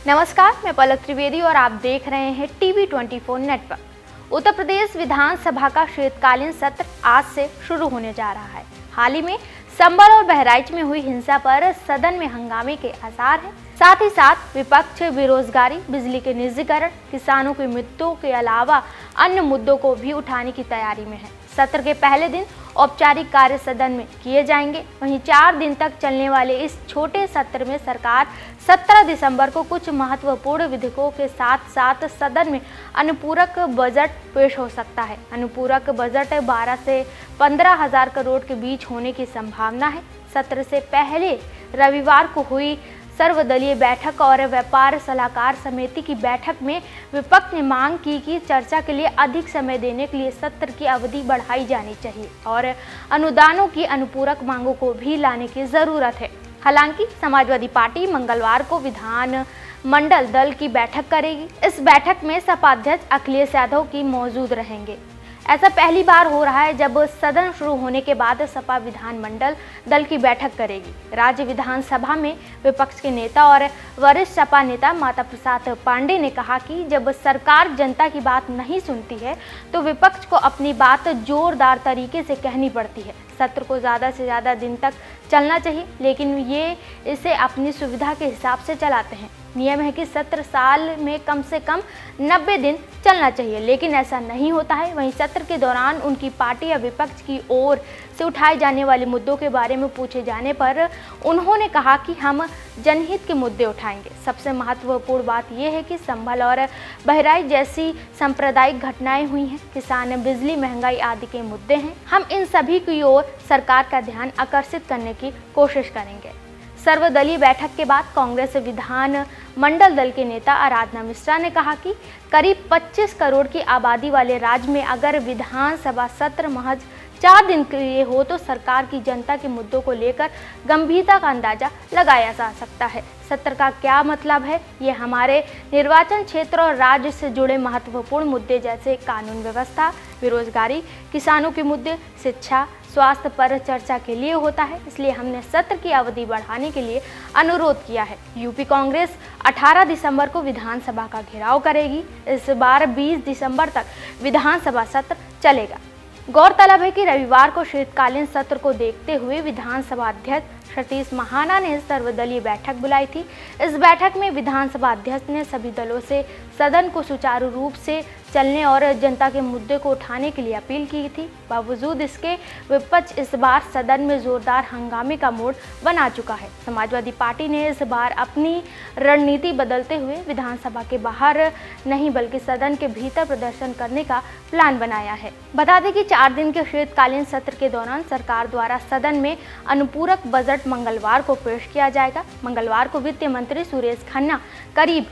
नमस्कार, मैं पलक त्रिवेदी और आप देख रहे हैं टीवी 24 नेटवर्क। उत्तर प्रदेश विधानसभा का शीतकालीन सत्र आज से शुरू होने जा रहा है। हाल ही में संभल और बहराइच में हुई हिंसा पर सदन में हंगामे के आसार हैं। साथ ही साथ विपक्ष बेरोजगारी, बिजली के निजीकरण, किसानों की मृत्यु के अलावा अन्य मुद्दों को भी उठाने की तैयारी में है। सत्र के पहले दिन औपचारिक कार्य सदन में किए जाएंगे। वहीं 4 दिन तक चलने वाले इस छोटे सत्र में सरकार 17 दिसंबर को कुछ महत्वपूर्ण विधेयकों के साथ साथ सदन में अनुपूरक बजट पेश हो सकता है। अनुपूरक बजट 12 से 15 हजार करोड़ के बीच होने की संभावना है। सत्र से पहले रविवार को हुई सर्वदलीय बैठक और व्यापार सलाहकार समिति की बैठक में विपक्ष ने मांग की कि चर्चा के लिए अधिक समय देने के लिए सत्र की अवधि बढ़ाई जानी चाहिए और अनुदानों की अनुपूरक मांगों को भी लाने की जरूरत है। हालांकि समाजवादी पार्टी मंगलवार को विधान मंडल दल की बैठक करेगी। इस बैठक में सपा अध्यक्ष अखिलेश यादव की मौजूद रहेंगे। ऐसा पहली बार हो रहा है जब सदन शुरू होने के बाद सपा विधानमंडल दल की बैठक करेगी। राज्य विधानसभा में विपक्ष के नेता और वरिष्ठ सपा नेता माता प्रसाद पांडे ने कहा कि जब सरकार जनता की बात नहीं सुनती है तो विपक्ष को अपनी बात जोरदार तरीके से कहनी पड़ती है। सत्र को ज़्यादा से ज़्यादा दिन तक चलना चाहिए, लेकिन ये इसे अपनी सुविधा के हिसाब से चलाते हैं। नियम है कि सत्र साल में कम से कम 90 दिन चलना चाहिए, लेकिन ऐसा नहीं होता है। वहीं सत्र के दौरान उनकी पार्टी या विपक्ष की ओर से उठाए जाने वाले मुद्दों के बारे में पूछे जाने पर उन्होंने कहा कि हम जनहित के मुद्दे उठाएंगे। सबसे महत्वपूर्ण बात यह है कि संभल और बहराइच जैसी सांप्रदायिक घटनाएं हुई हैं, किसान, बिजली, महंगाई आदि के मुद्दे हैं। हम इन सभी की ओर सरकार का ध्यान आकर्षित करने की कोशिश करेंगे। सर्वदलीय बैठक के बाद कांग्रेस विधान मंडल दल के नेता आराधना मिश्रा ने कहा कि करीब 25 करोड़ की आबादी वाले राज्य में अगर विधानसभा सत्र महज 4 दिन के लिए हो तो सरकार की जनता के मुद्दों को लेकर गंभीरता का अंदाजा लगाया जा सकता है। सत्र का क्या मतलब है? ये हमारे निर्वाचन क्षेत्र और राज्य से जुड़े महत्वपूर्ण मुद्दे जैसे कानून व्यवस्था, बेरोजगारी, किसानों के मुद्दे, शिक्षा, स्वास्थ्य पर चर्चा के लिए होता है। इसलिए हमने सत्र की अवधि बढ़ाने के लिए अनुरोध किया है। यूपी कांग्रेस 18 दिसंबर को विधानसभा का घेराव करेगी। इस बार 20 दिसंबर तक विधानसभा सत्र चलेगा। गौरतलब है कि रविवार को शीतकालीन सत्र को देखते हुए विधानसभा अध्यक्ष सतीश महाना ने सर्वदलीय बैठक बुलाई थी। इस बैठक में विधानसभा अध्यक्ष ने सभी दलों से सदन को सुचारू रूप से चलने और जनता के मुद्दे को उठाने के लिए अपील की थी। बावजूद इसके विपक्ष इस बार सदन में जोरदार हंगामे का मोड़ बना चुका है। समाजवादी पार्टी ने इस बार अपनी रणनीति बदलते हुए विधानसभा के बाहर नहीं बल्कि सदन के भीतर प्रदर्शन करने का प्लान बनाया है। बता दें कि 4 दिन के शीतकालीन सत्र के दौरान सरकार द्वारा सदन में अनुपूरक बजट मंगलवार को पेश किया जाएगा। मंगलवार को वित्त मंत्री सुरेश खन्ना करीब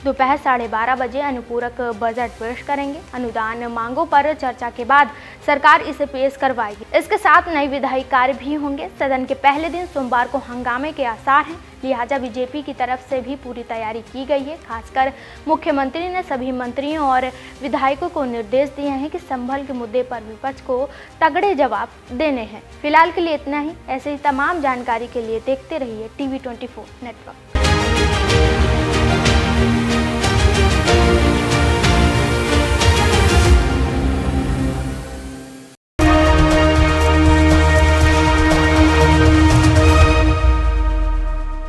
दोपहर 12:30 बजे अनुपूरक बजट पेश करेंगे। अनुदान मांगों पर चर्चा के बाद सरकार इसे पेश करवाएगी। इसके साथ नए विधायी कार्य भी होंगे। सदन के पहले दिन सोमवार को हंगामे के आसार हैं, लिहाजा बीजेपी की तरफ से भी पूरी तैयारी की गई है। खासकर मुख्यमंत्री ने सभी मंत्रियों और विधायकों को निर्देश दिए हैं कि संभल के मुद्दे पर विपक्ष को तगड़े जवाब देने हैं। फिलहाल के लिए इतना ही। ऐसे ही तमाम जानकारी के लिए देखते रहिए टीवी 24 नेटवर्क।